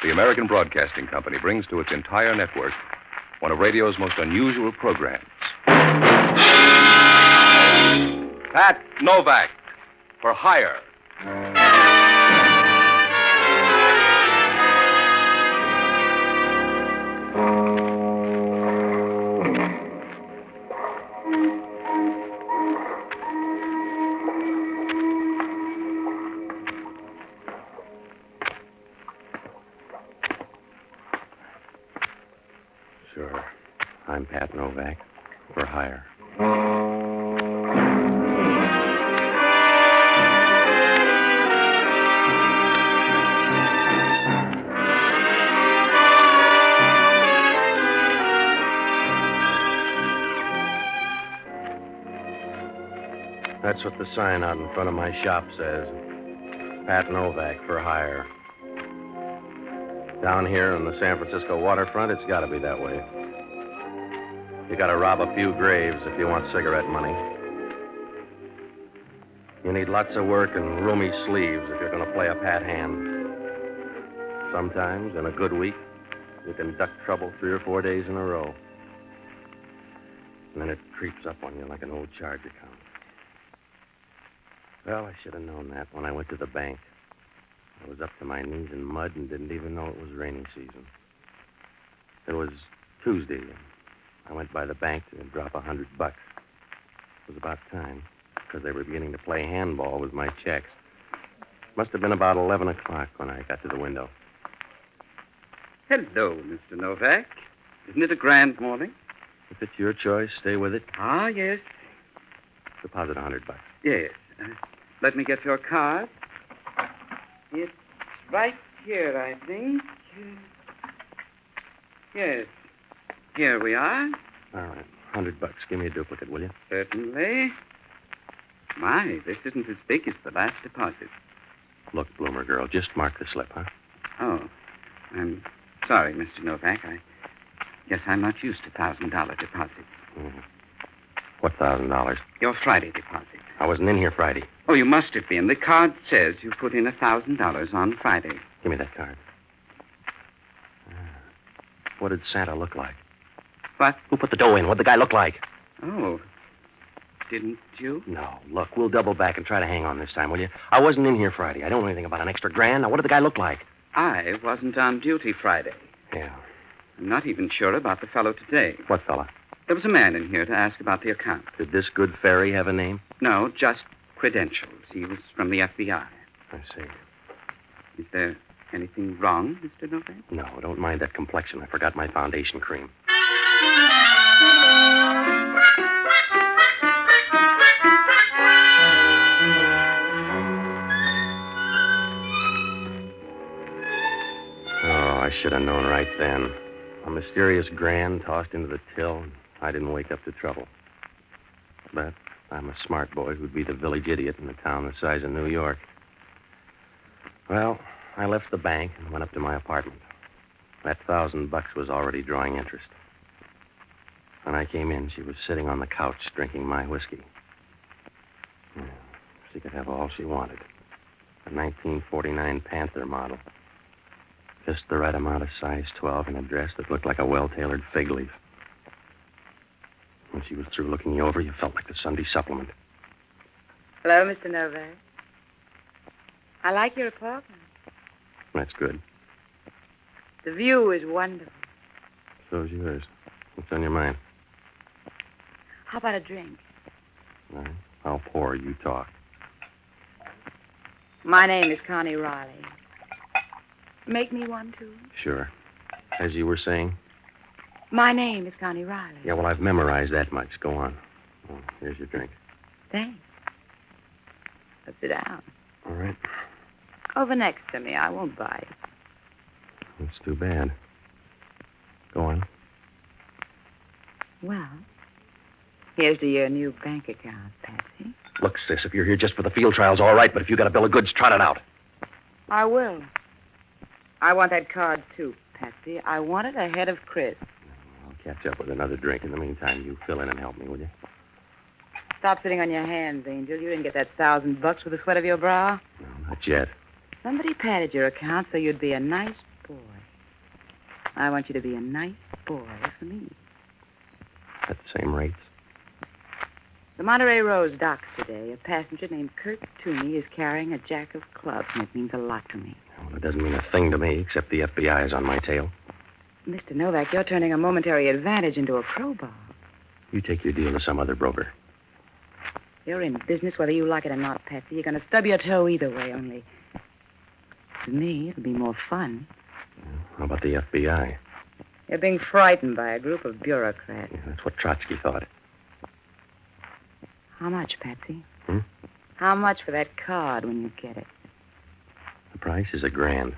the American Broadcasting Company brings to its entire network one of radio's most unusual programs. Pat Novak, for hire. Sure. I'm Pat Novak, for hire. That's what the sign out in front of my shop says. Pat Novak, for hire. Down here on the San Francisco waterfront, it's got to be that way. You got to rob a few graves if you want cigarette money. You need lots of work and roomy sleeves if you're going to play a pat hand. Sometimes, in a good week, you can duck trouble 3 or 4 days in a row. And then it creeps up on you like an old charge account. Well, I should have known that when I went to the bank. I was up to my knees in mud and didn't even know it was rainy season. It was Tuesday, and I went by the bank to drop $100. It was about time, because they were beginning to play handball with my checks. Must have been about 11 o'clock when I got to the window. Hello, Mr. Novak. Isn't it a grand morning? If it's your choice, stay with it. Ah, yes. Deposit $100. Yes. Let me get your card. It's right here, I think. Yes. Here we are. All right. $100. Give me a duplicate, will you? Certainly. My, this isn't as big as the last deposit. Look, Bloomer girl, just mark the slip, huh? Oh, I'm sorry, Mr. Novak. I guess I'm not used to $1,000 deposits. Mm-hmm. What $1,000? Your Friday deposit. I wasn't in here Friday. Oh, you must have been. The card says you put in $1,000 on Friday. Give me that card. What did Santa look like? What? Who put the dough in? What'd the guy look like? Oh, didn't you? No. Look, we'll double back and try to hang on this time, will you? I wasn't in here Friday. I don't know anything about an extra grand. Now, what did the guy look like? I wasn't on duty Friday. Yeah. I'm not even sure about the fellow today. What fella? There was a man in here to ask about the account. Did this good fairy have a name? No, just credentials. He was from the FBI. I see. Is there anything wrong, Mr. Novak? No, don't mind that complexion. I forgot my foundation cream. Oh, I should have known right then. A mysterious grand tossed into the till. I didn't wake up to trouble. But I'm a smart boy who'd be the village idiot in a town the size of New York. Well, I left the bank and went up to my apartment. That $1,000 was already drawing interest. When I came in, she was sitting on the couch drinking my whiskey. Yeah, she could have all she wanted. A 1949 Panther model. Just the right amount of size 12 in a dress that looked like a well-tailored fig leaf. When she was through looking you over, you felt like the Sunday supplement. Hello, Mr. Novak. I like your apartment. That's good. The view is wonderful. So's yours. What's on your mind? How about a drink? All right. I'll pour, you talk. My name is Connie Riley. Make me one, too? Sure. As you were saying? My name is Connie Riley. Yeah, well, I've memorized that much. Go on. Oh, here's your drink. Thanks. Let's sit down. All right. Over next to me. I won't bite. That's too bad. Go on. Well, here's to your new bank account, Patsy. Look, sis, if you're here just for the field trials, all right, but if you got a bill of goods, trot it out. I will. I want that card, too, Patsy. I want it ahead of Chris. I'll catch up with another drink. In the meantime, you fill in and help me, will you? Stop sitting on your hands, Angel. You didn't get that $1,000 with the sweat of your brow. No, not yet. Somebody padded your account so you'd be a nice boy. I want you to be a nice boy for me. At the same rates? The Monterey Rose docks today. A passenger named Kirk Toomey is carrying a jack of clubs, and it means a lot to me. Well, it doesn't mean a thing to me, except the FBI is on my tail. Mr. Novak, you're turning a momentary advantage into a crowbar. You take your deal to some other broker. You're in business whether you like it or not, Patsy. You're going to stub your toe either way, only... To me, it'll be more fun. How about the FBI? You're being frightened by a group of bureaucrats. Yeah, that's what Trotsky thought. How much, Patsy? Hmm? How much for that card when you get it? The price is $1,000.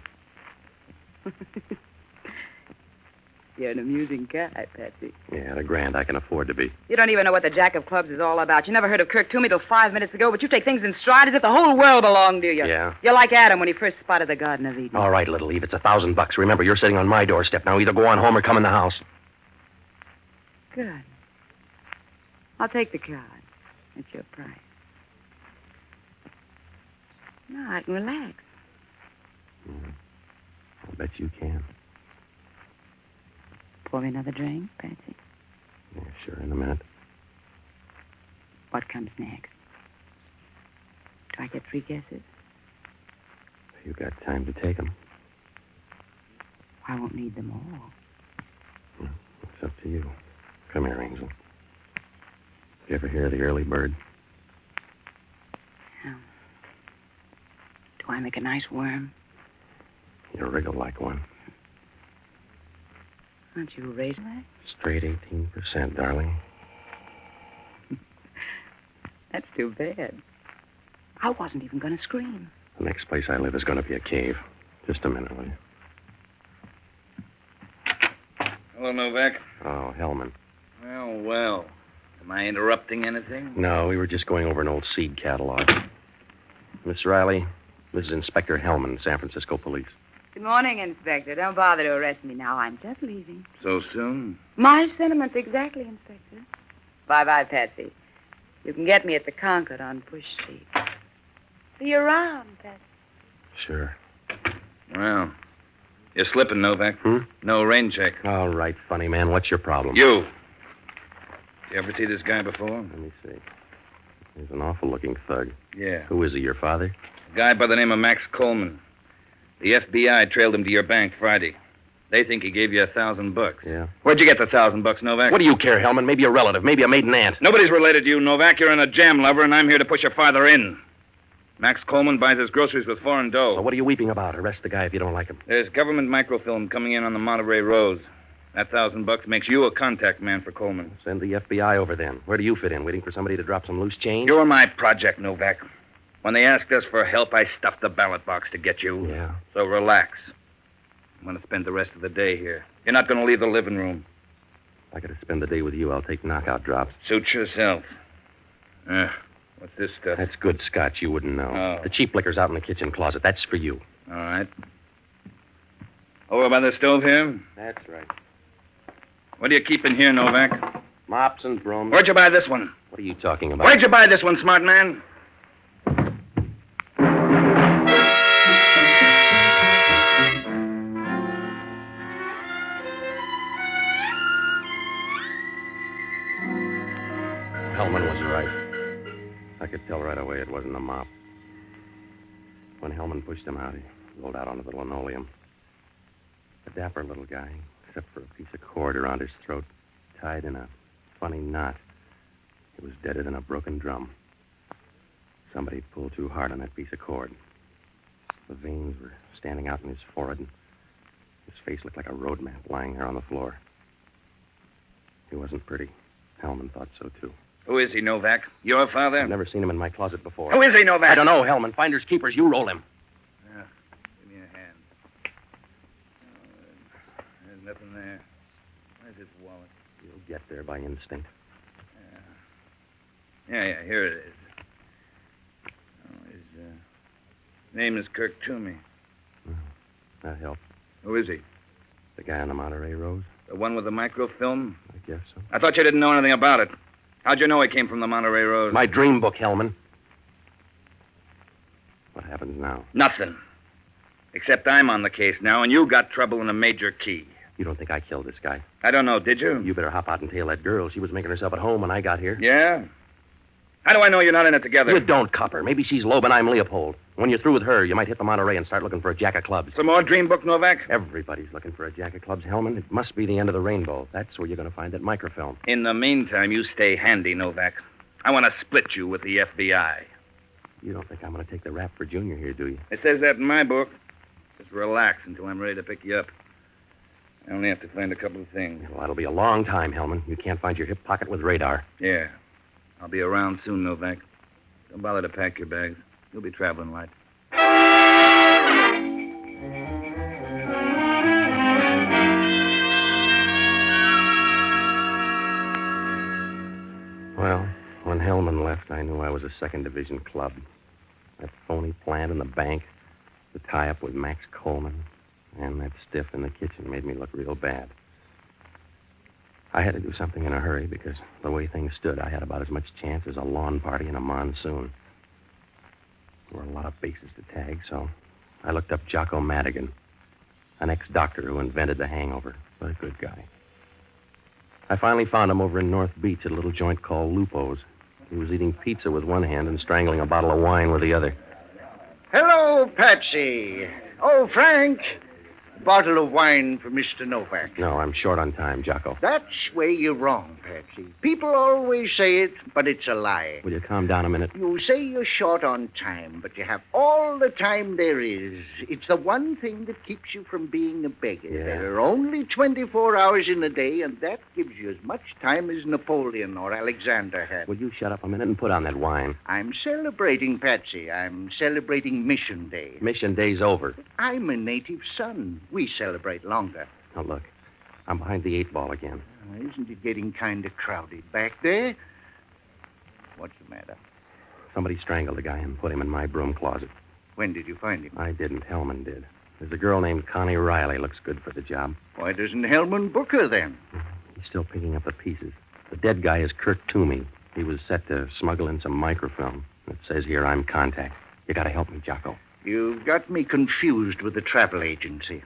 You're an amusing guy, Patsy. Yeah, $1,000 I can afford to be. You don't even know what the Jack of Clubs is all about. You never heard of Kirk Toomey till 5 minutes ago, but you take things in stride as if the whole world belonged to you. Yeah? You're like Adam when he first spotted the Garden of Eden. All right, little Eve, it's $1,000. Remember, you're sitting on my doorstep now. Either go on home or come in the house. Good. I'll take the card. It's your price. Now I can relax. I'll bet you can. Pour me another drink, Patsy. Yeah, sure, in a minute. What comes next? Do I get 3 guesses? You got time to take them. I won't need them all. It's up to you. Come here, Angel. You ever hear of the early bird? Yeah. Do I make a nice worm? You wriggle like one. Aren't you raising that? Straight 18%, darling. That's too bad. I wasn't even going to scream. The next place I live is going to be a cave. Just a minute, will you? Hello, Novak. Oh, Hellman. Well. Am I interrupting anything? No, we were just going over an old seed catalog. Miss Riley, this is Inspector Hellman, San Francisco Police. Good morning, Inspector. Don't bother to arrest me now. I'm just leaving. So soon? My sentiments exactly, Inspector. Bye-bye, Patsy. You can get me at the Concord on Bush Street. See you around, Patsy. Sure. Well, you're slipping, Novak. Hmm? No rain check. All right, funny man. What's your problem? You ever see this guy before? Let me see. He's an awful-looking thug. Yeah. Who is he, your father? A guy by the name of Max Coleman. The FBI trailed him to your bank Friday. They think he gave you $1,000. Yeah. Where'd you get the $1,000, Novak? What do you care, Hellman? Maybe a relative, maybe a maiden aunt. Nobody's related to you, Novak. You're in a jam lover, and I'm here to push your father in. Max Coleman buys his groceries with foreign dough. So what are you weeping about? Arrest the guy if you don't like him. There's government microfilm coming in on the Monterey Rose. That $1,000 makes you a contact man for Coleman. Send the FBI over then. Where do you fit in? Waiting for somebody to drop some loose change? You're my project, Novak. When they asked us for help, I stuffed the ballot box to get you. Yeah. So relax. I'm going to spend the rest of the day here. You're not going to leave the living room. If I got to spend the day with you, I'll take knockout drops. Suit yourself. What's this stuff? That's good scotch. You wouldn't know. Oh. The cheap liquor's out in the kitchen closet. That's for you. All right. Over by the stove here? That's right. What do you keep in here, Novak? Mops and brooms. Where'd you buy this one? What are you talking about? Where'd you buy this one, smart man? Hellman was right. I could tell right away it wasn't a mop. When Hellman pushed him out, he rolled out onto the linoleum. A dapper little guy, except for a piece of cord around his throat, tied in a funny knot. It was deader than a broken drum. Somebody pulled too hard on that piece of cord. The veins were standing out in his forehead, and his face looked like a road map lying there on the floor. He wasn't pretty. Hellman thought so, too. Who is he, Novak? Your father? I've never seen him in my closet before. Who is he, Novak? I don't know, Hellman. Finders keepers. You roll him. Yeah. Give me a hand. There's nothing there. Where's his wallet? You'll get there by instinct. Yeah, here it is. Oh, his name is Kirk Toomey. That helps. Who is he? The guy on the Monterey Rose? The one with the microfilm? I guess so. I thought you didn't know anything about it. How'd you know he came from the Monterey Rose? My dream book, Hellman. What happens now? Nothing. Except I'm on the case now, and you got trouble in a major key. You don't think I killed this guy? I don't know, did you? You better hop out and tail that girl. She was making herself at home when I got here. Yeah? How do I know you're not in it together? You don't, copper. Maybe she's Loeb and I'm Leopold. When you're through with her, you might hit the Monterey and start looking for a jack of clubs. Some more dream book, Novak? Everybody's looking for a jack of clubs, Hellman. It must be the end of the rainbow. That's where you're going to find that microfilm. In the meantime, you stay handy, Novak. I want to split you with the FBI. You don't think I'm going to take the rap for Junior here, do you? It says that in my book. Just relax until I'm ready to pick you up. I only have to find a couple of things. Well, that'll be a long time, Hellman. You can't find your hip pocket with radar. Yeah. I'll be around soon, Novak. Don't bother to pack your bags. You'll be traveling light. Well, when Hellman left, I knew I was a second division club. That phony plant in the bank, the tie-up with Max Coleman, and that stiff in the kitchen made me look real bad. I had to do something in a hurry because the way things stood, I had about as much chance as a lawn party in a monsoon. There were a lot of bases to tag, so I looked up Jocko Madigan, an ex-doctor who invented the hangover, but a good guy. I finally found him over in North Beach at a little joint called Lupo's. He was eating pizza with one hand and strangling a bottle of wine with the other. Hello, Patsy. Oh, Frank. Bottle of wine for Mr. Novak. No, I'm short on time, Jocko. That's where you're wrong, Patsy. People always say it, but it's a lie. Will you calm down a minute? You say you're short on time, but you have all the time there is. It's the one thing that keeps you from being a beggar. Yeah. There are only 24 hours in a day, and that gives you as much time as Napoleon or Alexander had. Will you shut up a minute and put on that wine? I'm celebrating, Patsy. I'm celebrating Mission Day. Mission day's over. I'm a native son. We celebrate longer. Now, look, I'm behind the 8 ball again. Isn't it getting kind of crowded back there? What's the matter? Somebody strangled the guy and put him in my broom closet. When did you find him? I didn't. Hellman did. There's a girl named Connie Riley. Looks good for the job. Why doesn't Hellman book her then? He's still picking up the pieces. The dead guy is Kurt Toomey. He was set to smuggle in some microfilm. It says here I'm contact. You gotta help me, Jocko. You've got me confused with the travel agency.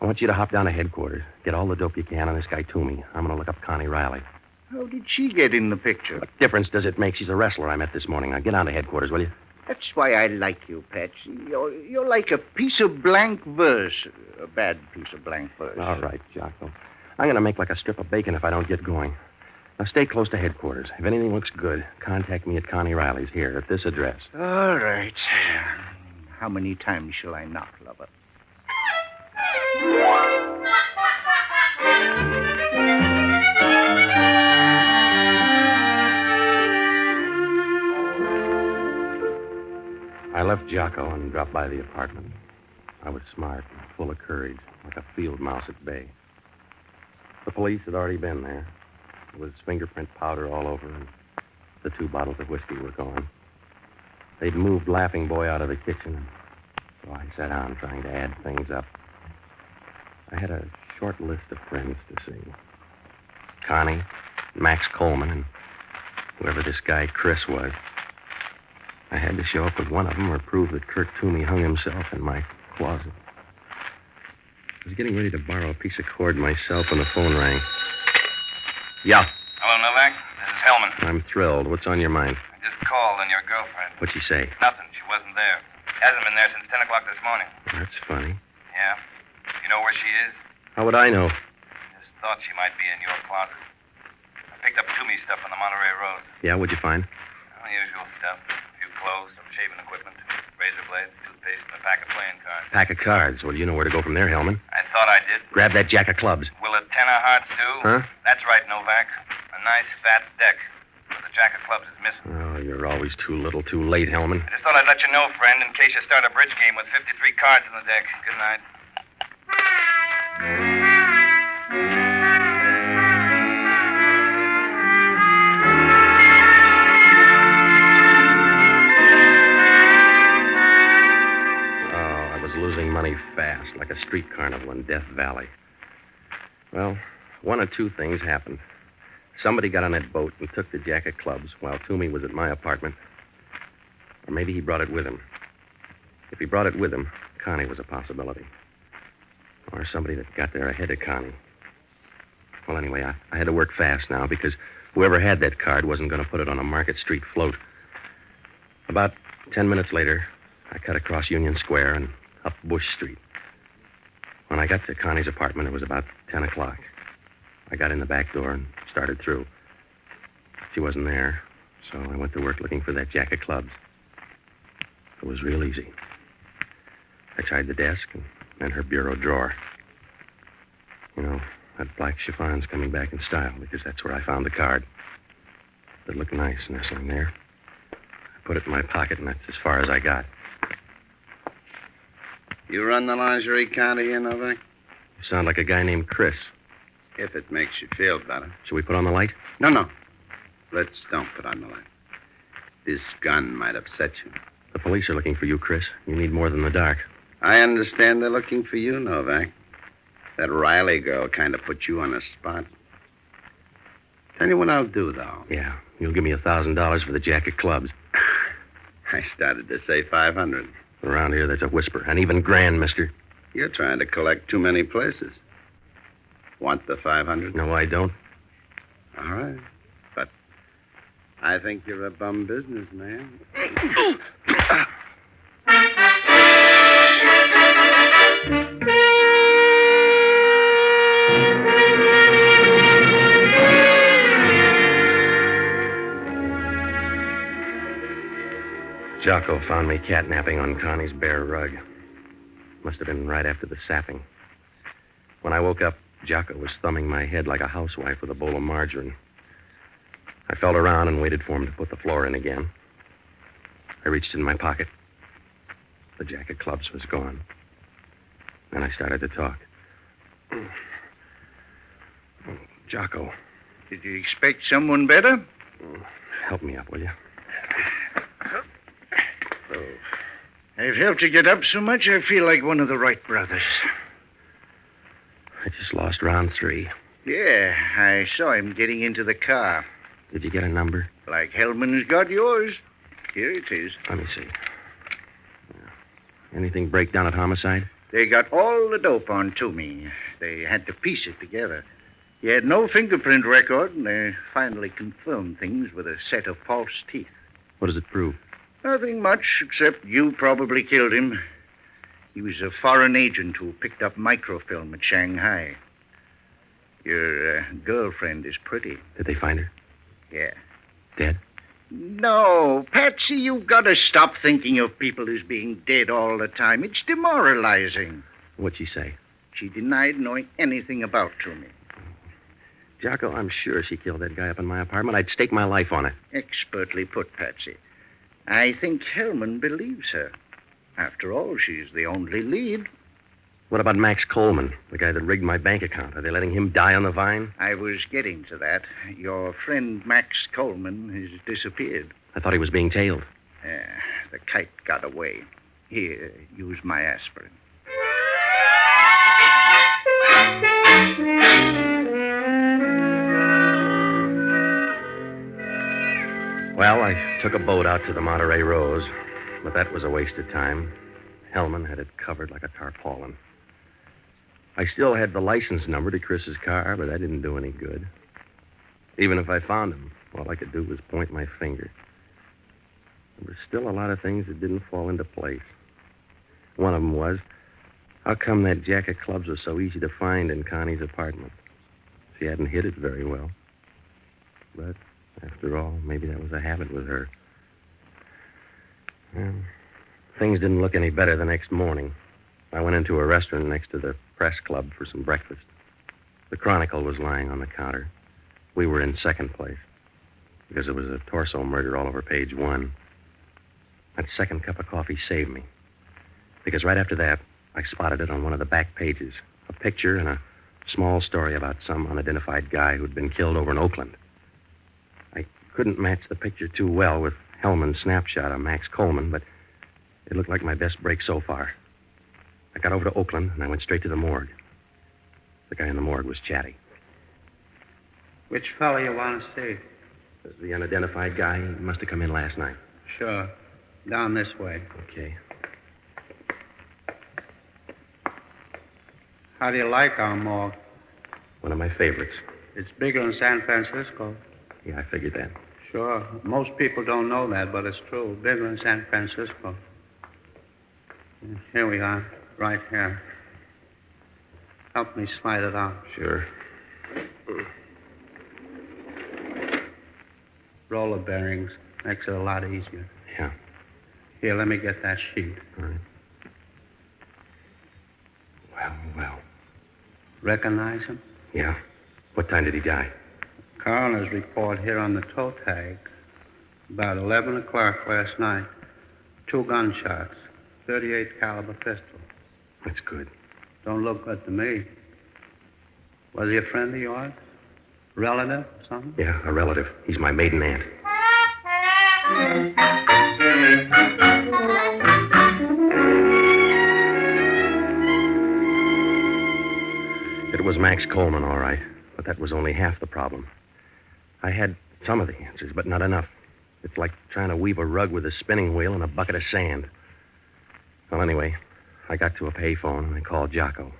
I want you to hop down to headquarters. Get all the dope you can on this guy Toomey. I'm gonna look up Connie Riley. How did she get in the picture? What difference does it make? She's a wrestler I met this morning. Now get down to headquarters, will you? That's why I like you, Patsy. You're like a piece of blank verse. A bad piece of blank verse. All right, Jocko. I'm gonna make like a strip of bacon if I don't get going. Now stay close to headquarters. If anything looks good, contact me at Connie Riley's here at this address. All right. How many times shall I knock, lover? I left Jocko and dropped by the apartment. I was smart and full of courage, like a field mouse at bay. The police had already been there. There was fingerprint powder all over, and the 2 bottles of whiskey were gone. They'd moved Laughing Boy out of the kitchen, and so I sat down trying to add things up. I had a short list of friends to see. Connie, Max Coleman, and whoever this guy Chris was. I had to show up with one of them or prove that Kurt Toomey hung himself in my closet. I was getting ready to borrow a piece of cord myself when the phone rang. Yeah. Hello, Novak. This is Hellman. I'm thrilled. What's on your mind? I just called on your girlfriend. What'd she say? Nothing. She wasn't there. Hasn't been there since 10 o'clock this morning. That's funny. Yeah? You know where she is? How would I know? Just thought she might be in your closet. I picked up Toomey stuff on the Monterey Road. Yeah, what'd you find? Well, the usual stuff. A few clothes, some shaving equipment, razor blades, toothpaste, and a pack of playing cards. Pack of cards. Well, you know where to go from there, Hellman. I thought I did. Grab that jack of clubs. Will a 10 of hearts do? Huh? That's right, Novak. A nice fat deck. But the jack of clubs is missing. Oh, you're always too little, too late, Hellman. I just thought I'd let you know, friend, in case you start a bridge game with 53 cards in the deck. Good night. Oh, I was losing money fast, like a street carnival in Death Valley. Well, one of 2 things happened. Somebody got on that boat and took the jack of clubs while Toomey was at my apartment. Or maybe he brought it with him. If he brought it with him, Connie was a possibility. Or somebody that got there ahead of Connie. Well, anyway, I had to work fast now because whoever had that card wasn't going to put it on a Market Street float. About 10 minutes later, I cut across Union Square and up Bush Street. When I got to Connie's apartment, it was about 10 o'clock. I got in the back door and started through. She wasn't there, so I went to work looking for that jack of clubs. It was real easy. I tried the desk and then her bureau drawer. You know, that black chiffon's coming back in style because that's where I found the card. It looked nice nestling there. I put it in my pocket, and that's as far as I got. You run the lingerie counter here, Novak? You sound like a guy named Chris. If it makes you feel better. Should we put on the light? No. Let's don't put on the light. This gun might upset you. The police are looking for you, Chris. You need more than the dark. I understand they're looking for you, Novak. That Riley girl kind of put you on the spot. Tell you what I'll do, though. Yeah, you'll give me $1,000 for the jack of clubs. I started to say 500. Around here, there's a whisper. And even grand, mister. You're trying to collect too many places. Want the 500? No, I don't. All right. But I think you're a bum businessman. Jocko found me catnapping on Connie's bare rug. Must have been right after the sapping. When I woke up, Jocko was thumbing my head like a housewife with a bowl of margarine. I felt around and waited for him to put the floor in again. I reached in my pocket. The jack of clubs was gone. Then I started to talk. Jocko. Did you expect someone better? Help me up, will you? I've helped you get up so much, I feel like one of the Wright brothers. I just lost round 3. Yeah, I saw him getting into the car. Did you get a number? Like Hellman's got yours. Here it is. Let me see. Anything break down at homicide? They got all the dope on Toomey. They had to piece it together. He had no fingerprint record, and they finally confirmed things with a set of false teeth. What does it prove? Nothing much, except you probably killed him. He was a foreign agent who picked up microfilm at Shanghai. Your girlfriend is pretty. Did they find her? Yeah. Dead? No, Patsy, you've got to stop thinking of people as being dead all the time. It's demoralizing. What'd she say? She denied knowing anything about Toomey. Jocko, I'm sure she killed that guy up in my apartment. I'd stake my life on it. Expertly put, Patsy. I think Hellman believes her. After all, she's the only lead. What about Max Coleman, the guy that rigged my bank account? Are they letting him die on the vine? I was getting to that. Your friend Max Coleman has disappeared. I thought he was being tailed. The kite got away. Here, use my aspirin. Well, I took a boat out to the Monterey Rose, but that was a waste of time. Hellman had it covered like a tarpaulin. I still had the license number to Chris's car, but that didn't do any good. Even if I found him, all I could do was point my finger. There were still a lot of things that didn't fall into place. One of them was, how come that jack of clubs was so easy to find in Connie's apartment? She hadn't hid it very well. But after all, maybe that was a habit with her. Well, things didn't look any better the next morning. I went into a restaurant next to the press club for some breakfast. The Chronicle was lying on the counter. We were in second place because there was a torso murder all over page 1. That second cup of coffee saved me because right after that, I spotted it on one of the back pages, a picture and a small story about some unidentified guy who'd been killed over in Oakland. I couldn't match the picture too well with Hellman's snapshot of Max Coleman, but it looked like my best break so far. I got over to Oakland, and I went straight to the morgue. The guy in the morgue was chatty. Which fellow you want to see? The unidentified guy, he must have come in last night. Sure. Down this way. Okay. How do you like our morgue? One of my favorites. It's bigger in San Francisco. Yeah, I figured that. Sure. Most people don't know that, but it's true. Bigger in San Francisco. Here we are, right here. Help me slide it out. Sure. Roller bearings makes it a lot easier. Yeah. Here, let me get that sheet. All right. Well. Recognize him? Yeah. What time did he die? Coroner's report here on the toe tag. About 11 o'clock last night. 2 gunshots. 38 caliber pistol. That's good. Don't look good to me. Was he a friend of yours? Relative or something? Yeah, a relative. He's my maiden aunt. It was Max Coleman, all right. But that was only half the problem. I had some of the answers, but not enough. It's like trying to weave a rug with a spinning wheel and a bucket of sand. Well, anyway, I got to a payphone and I called Jocko.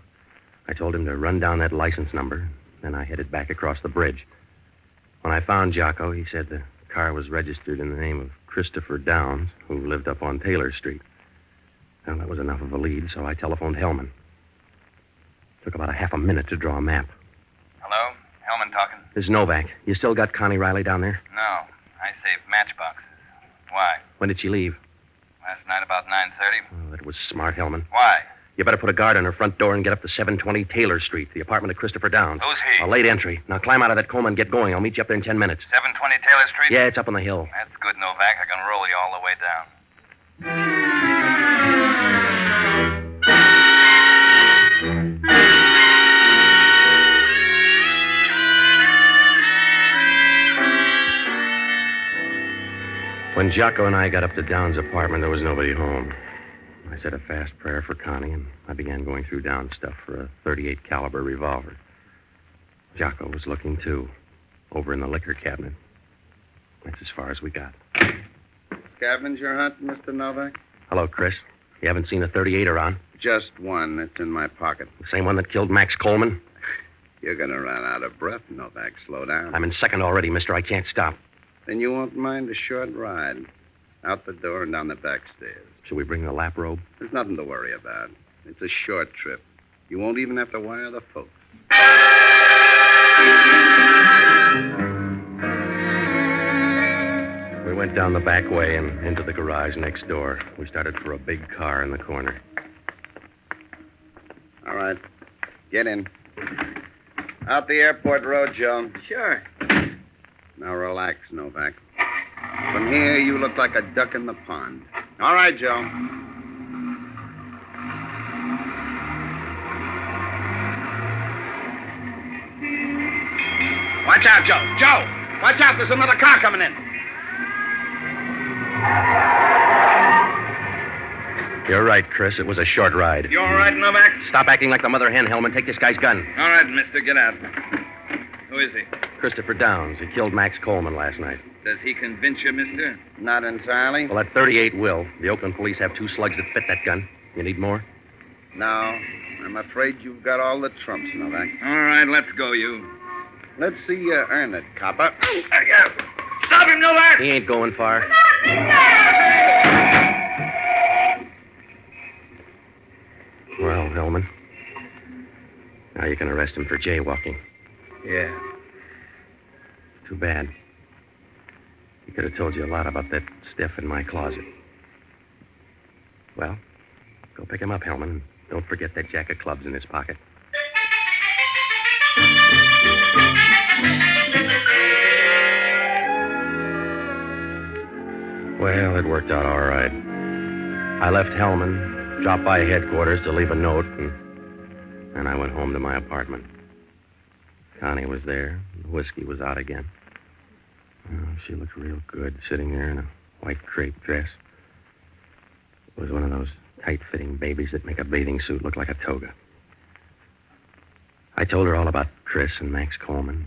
I told him to run down that license number, then I headed back across the bridge. When I found Jocko, he said the car was registered in the name of Christopher Downs, who lived up on Taylor Street. Well, that was enough of a lead, so I telephoned Hellman. Took about a half a minute to draw a map. Hello? Hellman talking. This is Novak. You still got Connie Riley down there? No, I saved matchboxes. Why? When did she leave? Last night about 9:30. Oh, that was smart, Hellman. Why? You better put a guard on her front door and get up to 720 Taylor Street, the apartment of Christopher Downs. Who's he? A late entry. Now climb out of that coma and get going. I'll meet you up there in 10 minutes. 720 Taylor Street? Yeah, it's up on the hill. That's good, Novak. I can roll you all the way down. When Jocko and I got up to Downs' apartment, there was nobody home. I said a fast prayer for Connie, and I began going through Downs' stuff for a 38 caliber revolver. Jocko was looking, too, over in the liquor cabinet. That's as far as we got. Scavenger hunt, Mr. Novak? Hello, Chris. You haven't seen a 38 around? Just one. It's in my pocket. The same one that killed Max Coleman? You're going to run out of breath, Novak. Slow down. I'm in second already, mister. I can't stop. Then you won't mind a short ride. Out the door and down the back stairs. Should we bring the lap robe? There's nothing to worry about. It's a short trip. You won't even have to wire the folks. We went down the back way and into the garage next door. We started for a big car in the corner. All right. Get in. Out the airport road, Joe. Sure. Now relax, Novak. From here, you look like a duck in the pond. All right, Joe. Watch out, Joe. Joe! Watch out, there's another car coming in. You're right, Chris. It was a short ride. You all right, Novak? Stop acting like the mother hen, Hellman. Take this guy's gun. All right, mister, get out. Who is he? Christopher Downs. He killed Max Coleman last night. Does he convince you, mister? Not entirely. Well, that 38 will. The Oakland police have 2 slugs that fit that gun. You need more? No, I'm afraid you've got all the trumps, Novak. All right, let's go, you. Let's see you earn it, copper. Stop him, Novak! He ain't going far. Well, Hellman, now you can arrest him for jaywalking. Yeah. Too bad. He could have told you a lot about that stiff in my closet. Well, go pick him up, Hellman, and don't forget that jack of clubs in his pocket. Well, it worked out all right. I left Hellman, dropped by headquarters to leave a note, and I went home to my apartment. Connie was there. The whiskey was out again. Oh, she looked real good sitting there in a white crepe dress. It was one of those tight-fitting babies that make a bathing suit look like a toga. I told her all about Chris and Max Coleman,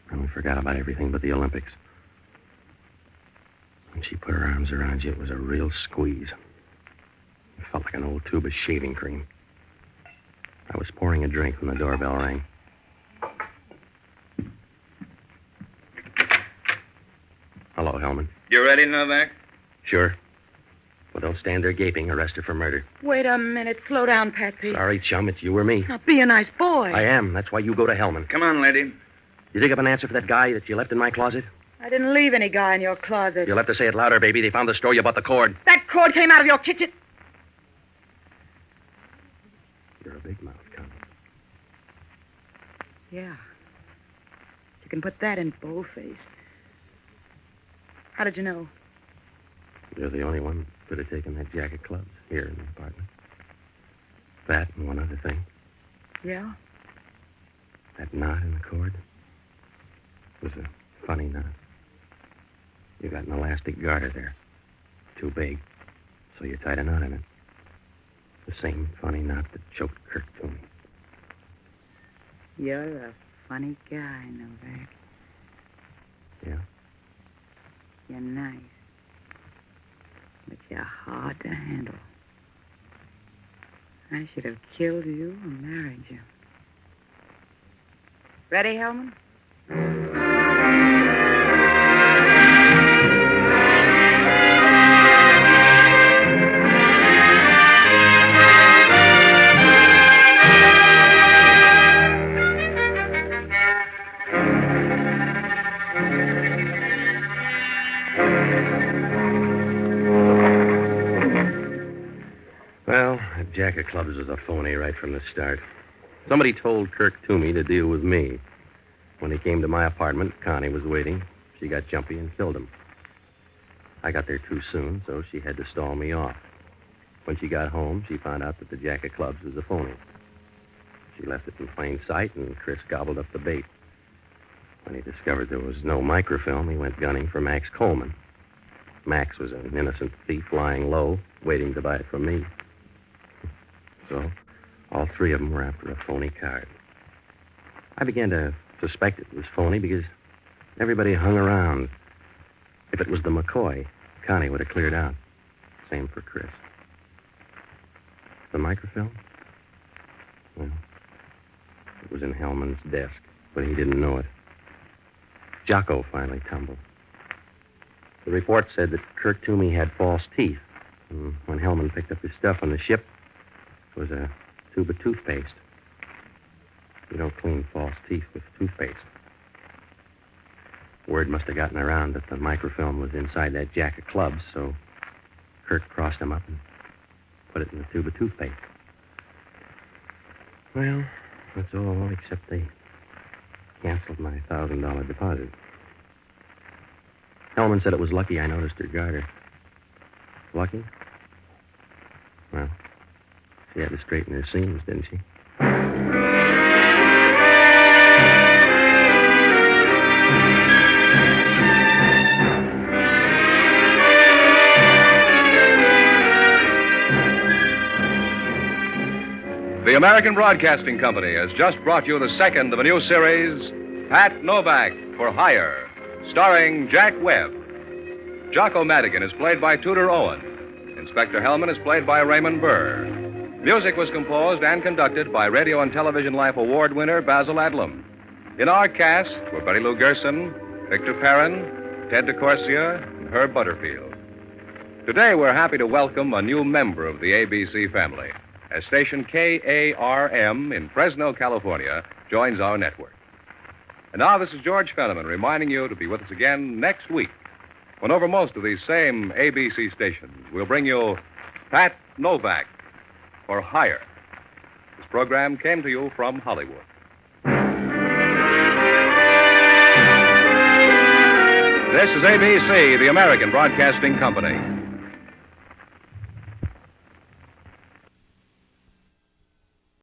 and we forgot about everything but the Olympics. When she put her arms around you, it was a real squeeze. It felt like an old tube of shaving cream. I was pouring a drink when the doorbell rang. Hello, Hellman. You ready, Novak? Sure. Well, don't stand there gaping. Arrest her for murder. Wait a minute. Slow down, Patsy. Sorry, chum. It's you or me. Now, be a nice boy. I am. That's why you go to Hellman. Come on, lady. You dig up an answer for that guy that you left in my closet? I didn't leave any guy in your closet. You'll have to say it louder, baby. They found the store. You bought the cord. That cord came out of your kitchen. You're a big mouth, Connie. Yeah. You can put that in boldface. How did you know? You're the only one who could have taken that jack of clubs here in the apartment. That and one other thing. Yeah? That knot in the cord was a funny knot. You got an elastic garter there. Too big. So you tied a knot in it. The same funny knot that choked Kirk to me. You're a funny guy, Novak. Yeah? You're nice. But you're hard to handle. I should have killed you and married you. Ready, Hellman? Well, that jack of clubs was a phony right from the start. Somebody told Kirk Toomey to deal with me. When he came to my apartment, Connie was waiting. She got jumpy and killed him. I got there too soon, so she had to stall me off. When she got home, she found out that the jack of clubs was a phony. She left it in plain sight, and Chris gobbled up the bait. When he discovered there was no microfilm, he went gunning for Max Coleman. Max was an innocent thief lying low, waiting to buy it from me. So, all three of them were after a phony card. I began to suspect it was phony because everybody hung around. If it was the McCoy, Connie would have cleared out. Same for Chris. The microfilm? Well, it was in Hellman's desk, but he didn't know it. Jocko finally tumbled. The report said that Kirk Toomey had false teeth. And when Hellman picked up his stuff on the ship, it was a tube of toothpaste. You don't clean false teeth with toothpaste. Word must have gotten around that the microfilm was inside that jack of clubs, so Kirk crossed them up and put it in the tube of toothpaste. Well, that's all except they canceled my $1,000 deposit. Hellman said it was lucky I noticed her garter. Lucky? Well, she had to straighten her seams, didn't she? The American Broadcasting Company has just brought you the second of a new series, Pat Novak for Hire, starring Jack Webb. Jocko Madigan is played by Tudor Owen. Inspector Hellman is played by Raymond Burr. Music was composed and conducted by Radio and Television Life Award winner Basil Adlam. In our cast were Betty Lou Gerson, Victor Perrin, Ted DeCorsia, and Herb Butterfield. Today we're happy to welcome a new member of the ABC family, as station KARM in Fresno, California, joins our network. And now this is George Fenneman reminding you to be with us again next week, when over most of these same ABC stations, we'll bring you Pat Novak for Hire. This program came to you from Hollywood. This is ABC, the American Broadcasting Company.